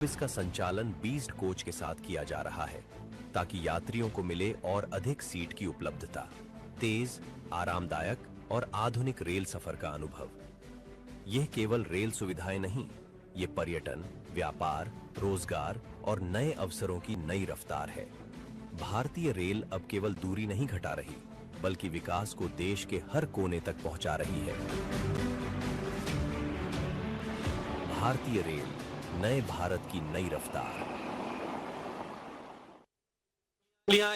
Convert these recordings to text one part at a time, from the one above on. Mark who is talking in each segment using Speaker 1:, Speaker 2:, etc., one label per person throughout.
Speaker 1: इसका संचालन 20 कोच के साथ किया जा रहा है ताकि यात्रियों को मिले और अधिक सीट की उपलब्धता, तेज, आरामदायक और आधुनिक रेल सफर का अनुभव। यह केवल रेल सुविधाएं नहीं, ये पर्यटन, व्यापार, रोजगार और नए अवसरों की नई रफ्तार है। भारतीय रेल अब केवल दूरी नहीं घटा रही, बल्कि विकास को देश के हर कोने तक पहुंचा रही है। भारतीय रेल, नए भारत की नई रफ्तार।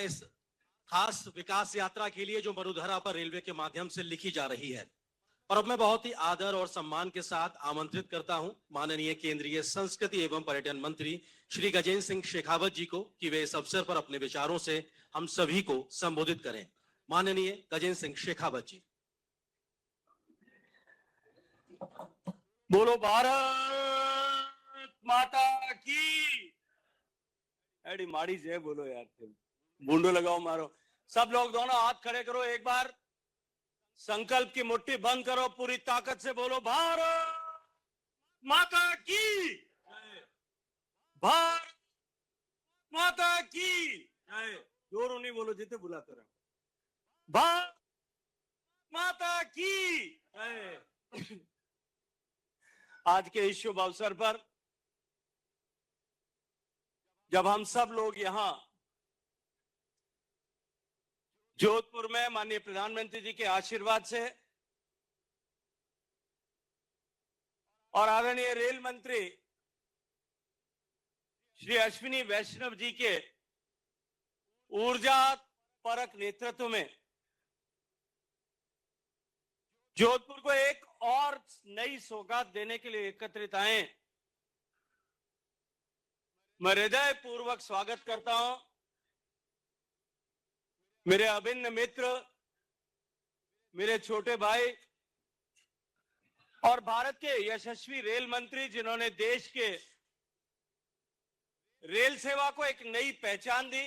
Speaker 2: इस खास विकास यात्रा के लिए जो मरुधरा पर रेलवे के माध्यम से लिखी जा रही है, और अब मैं बहुत ही आदर और सम्मान के साथ आमंत्रित करता हूं माननीय केंद्रीय संस्कृति एवं पर्यटन मंत्री श्री गजेंद्र सिंह शेखावत जी को कि वे इस अवसर पर अपने विचारों से हम सभी को संबोधित करें। माननीय गजेंद्र सिंह शेखावत जी।
Speaker 3: बोलो भारत माता की। एडी माड़ी जय बोलो यार, बूंदो लगाओ मारो। सब लोग दोनों हाथ खड़े करो, एक बार संकल्प की मुट्ठी बंद करो, पूरी ताकत से बोलो भारत माता की, भारत माता की। जोर नहीं बोलो, जितने बुलाते रहो। भारत माता की। आज के इस शुभ अवसर पर जब हम सब लोग यहां जोधपुर में माननीय प्रधानमंत्री जी के आशीर्वाद से और आदरणीय रेल मंत्री श्री अश्विनी वैष्णव जी के ऊर्जा परक नेतृत्व में जोधपुर को एक और नई सौगात देने के लिए एकत्रित आए, मैं हृदय पूर्वक स्वागत करता हूं। मेरे अभिन्न मित्र, मेरे छोटे भाई और भारत के यशस्वी रेल मंत्री, जिन्होंने देश के रेल सेवा को एक नई पहचान दी।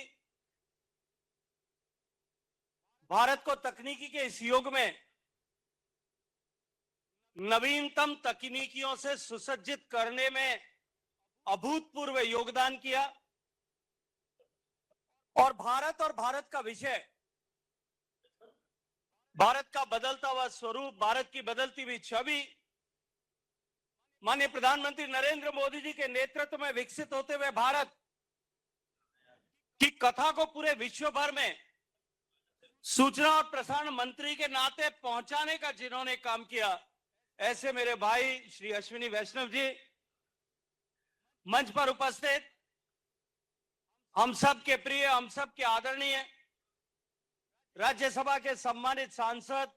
Speaker 3: भारत को तकनीकी के इस युग में नवीनतम तकनीकियों से सुसज्जित करने में अभूतपूर्व योगदान किया। और भारत का विषय, भारत का बदलता हुआ स्वरूप, भारत की बदलती हुई छवि माननीय प्रधानमंत्री नरेंद्र मोदी जी के नेतृत्व में विकसित होते हुए भारत की कथा को पूरे विश्व भर में सूचना और प्रसारण मंत्री के नाते पहुंचाने का जिन्होंने काम किया, ऐसे मेरे भाई श्री अश्विनी वैष्णव जी, मंच पर उपस्थित हम सब के प्रिय, हम सब के आदरणीय राज्यसभा के सम्मानित सांसद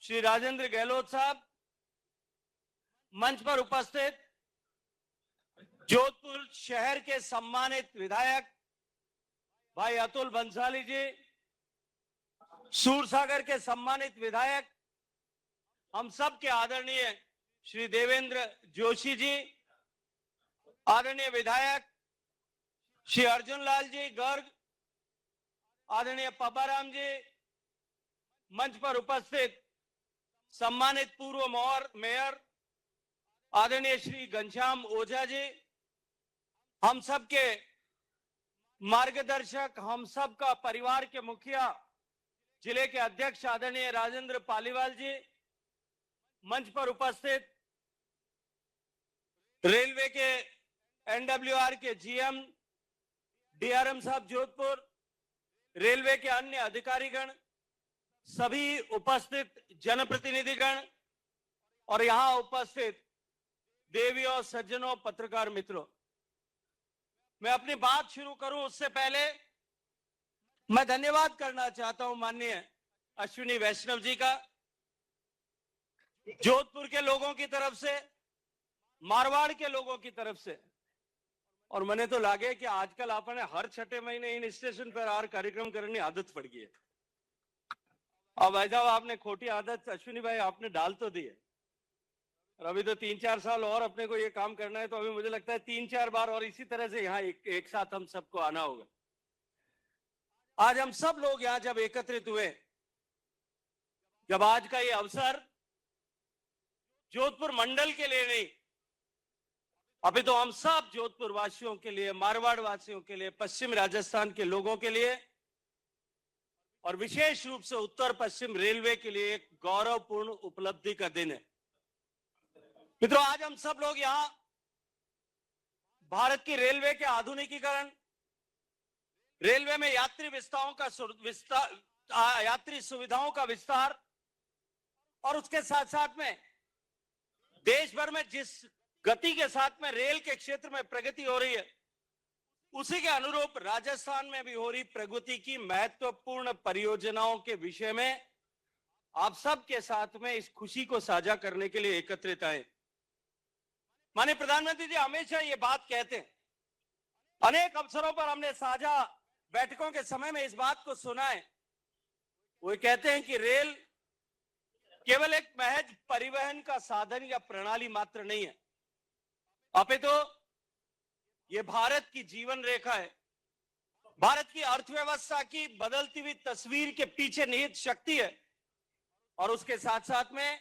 Speaker 3: श्री राजेंद्र गहलोत साहब, मंच पर उपस्थित जोधपुर शहर के सम्मानित विधायक भाई अतुल बंसाली जी, सूरसागर के सम्मानित विधायक हम सब के आदरणीय श्री देवेंद्र जोशी जी, आदरणीय विधायक श्री अर्जुन लाल जी गर्ग, आदरणीय पब्बाराम जी, मंच पर उपस्थित सम्मानित पूर्व मेयर आदरणीय श्री घनश्याम ओझा जी, हम सब के मार्गदर्शक, हम सब का परिवार के मुखिया, जिले के अध्यक्ष आदरणीय राजेंद्र पालीवाल जी, मंच पर उपस्थित रेलवे के एनडब्ल्यूआर के जीएम, डीआरएम साहब जोधपुर, रेलवे के अन्य अधिकारीगण, सभी उपस्थित जनप्रतिनिधिगण और यहां उपस्थित देवियों, सज्जनों, पत्रकार मित्रों, मैं अपनी बात शुरू करूं उससे पहले मैं धन्यवाद करना चाहता हूं माननीय अश्विनी वैष्णव जी का, जोधपुर के लोगों की तरफ से, मारवाड़ के लोगों की तरफ से। और मैंने तो लागे कि आजकल आपने हर छठे महीने इन स्टेशन पर आर कार्यक्रम करने की आदत पड़ गई है। अब भाई साहब, आपने खोटी आदत अश्विनी भाई आपने डाल तो दी है, और अभी तो 3-4 साल और अपने को ये काम करना है, तो अभी मुझे लगता है 3-4 बार और इसी तरह से यहाँ एक साथ हम सबको आना होगा। आज हम सब लोग यहाँ जब एकत्रित हुए, जब आज का ये अवसर जोधपुर मंडल के लिए नहीं, अभी तो हम सब जोधपुर वासियों के लिए, मारवाड़ वासियों के लिए, पश्चिम राजस्थान के लोगों के लिए और विशेष रूप से उत्तर पश्चिम रेलवे के लिए एक गौरवपूर्ण उपलब्धि का दिन है। मित्रों, आज हम सब लोग यहां भारत की रेलवे के आधुनिकीकरण, रेलवे में यात्री यात्री सुविधाओं का विस्तार और उसके साथ साथ में देश भर में जिस गति के साथ में रेल के क्षेत्र में प्रगति हो रही है, उसी के अनुरूप राजस्थान में भी हो रही प्रगति की महत्वपूर्ण परियोजनाओं के विषय में आप सबके साथ में इस खुशी को साझा करने के लिए एकत्रित आए। माननीय प्रधानमंत्री जी हमेशा ये बात कहते हैं, अनेक अवसरों पर हमने साझा बैठकों के समय में इस बात को सुना है। वो कहते हैं कि रेल केवल एक महज परिवहन का साधन या प्रणाली मात्र नहीं है, अपितु ये भारत की जीवन रेखा है, भारत की अर्थव्यवस्था की बदलती हुई तस्वीर के पीछे निहित शक्ति है और उसके साथ साथ में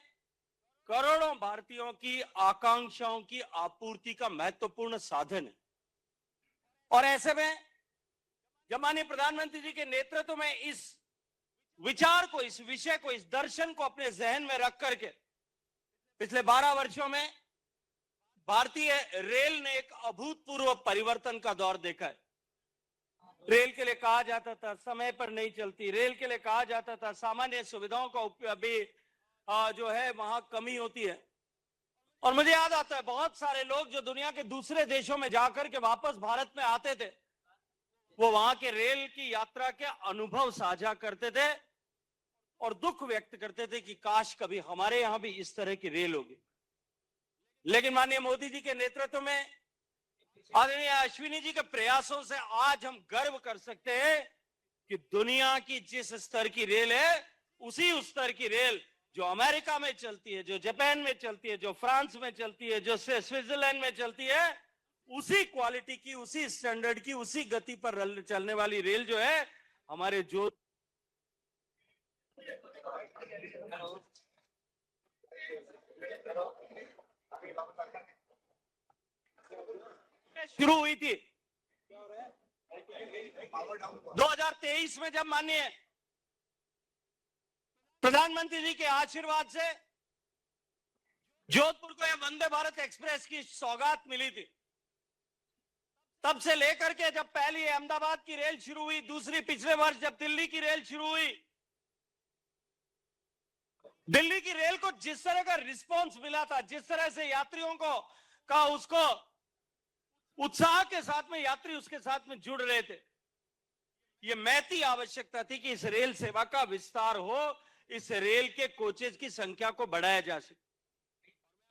Speaker 3: करोड़ों भारतीयों की आकांक्षाओं की आपूर्ति का महत्वपूर्ण साधन है। और ऐसे में जब माननीय प्रधानमंत्री जी के नेतृत्व में इस विचार को, इस विषय को, इस दर्शन को अपने जहन में रख करके पिछले 12 वर्षों में भारतीय रेल ने एक अभूतपूर्व परिवर्तन का दौर देखा है। रेल के लिए कहा जाता था समय पर नहीं चलती, रेल के लिए कहा जाता था सामान्य सुविधाओं का अभी जो है वहां कमी होती है। और मुझे याद आता है बहुत सारे लोग जो दुनिया के दूसरे देशों में जाकर के वापस भारत में आते थे, वो वहां के रेल की यात्रा के अनुभव साझा करते थे और दुख व्यक्त करते थे कि काश कभी हमारे यहां भी इस तरह की रेल होगी। लेकिन माननीय मोदी जी के नेतृत्व में, आदरणीय अश्विनी जी के प्रयासों से आज हम गर्व कर सकते हैं कि दुनिया की जिस स्तर की रेल है, उसी स्तर की रेल जो अमेरिका में चलती है, जो जापान में चलती है, जो फ्रांस में चलती है, जो स्विट्जरलैंड में चलती है, उसी क्वालिटी की, उसी स्टैंडर्ड की, उसी गति पर चलने वाली रेल जो है हमारे जो शुरू हुई थी 2023 में, जब माननीय प्रधानमंत्री जी के आशीर्वाद से जोधपुर को यह वंदे भारत एक्सप्रेस की सौगात मिली थी। तब से लेकर के जब पहली अहमदाबाद की रेल शुरू हुई, दूसरी पिछले वर्ष जब दिल्ली की रेल शुरू हुई, दिल्ली की रेल को जिस तरह का रिस्पांस मिला था, जिस तरह से यात्रियों का उसको उत्साह के साथ में यात्री उसके साथ में जुड़ रहे थे, ये महती आवश्यकता थी कि इस रेल सेवा का विस्तार हो, इस रेल के कोचेज की संख्या को बढ़ाया जा सके।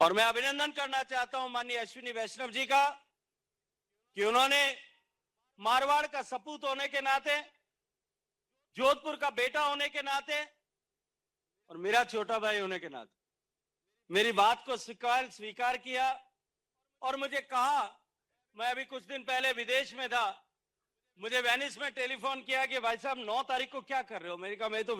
Speaker 3: और मैं अभिनंदन करना चाहता हूं माननीय अश्विनी वैष्णव जी का कि उन्होंने मारवाड़ का सपूत होने के नाते, जोधपुर का बेटा होने के नाते और मेरा छोटा भाई होने के नाते मेरी बात को स्वीकार किया और मुझे कहा, मैं अभी कुछ दिन पहले विदेश में था, मुझे वेनिस में टेलीफोन किया कि भाई साहब 9 तारीख को क्या कर रहे हो? मैंने कहा मैं तो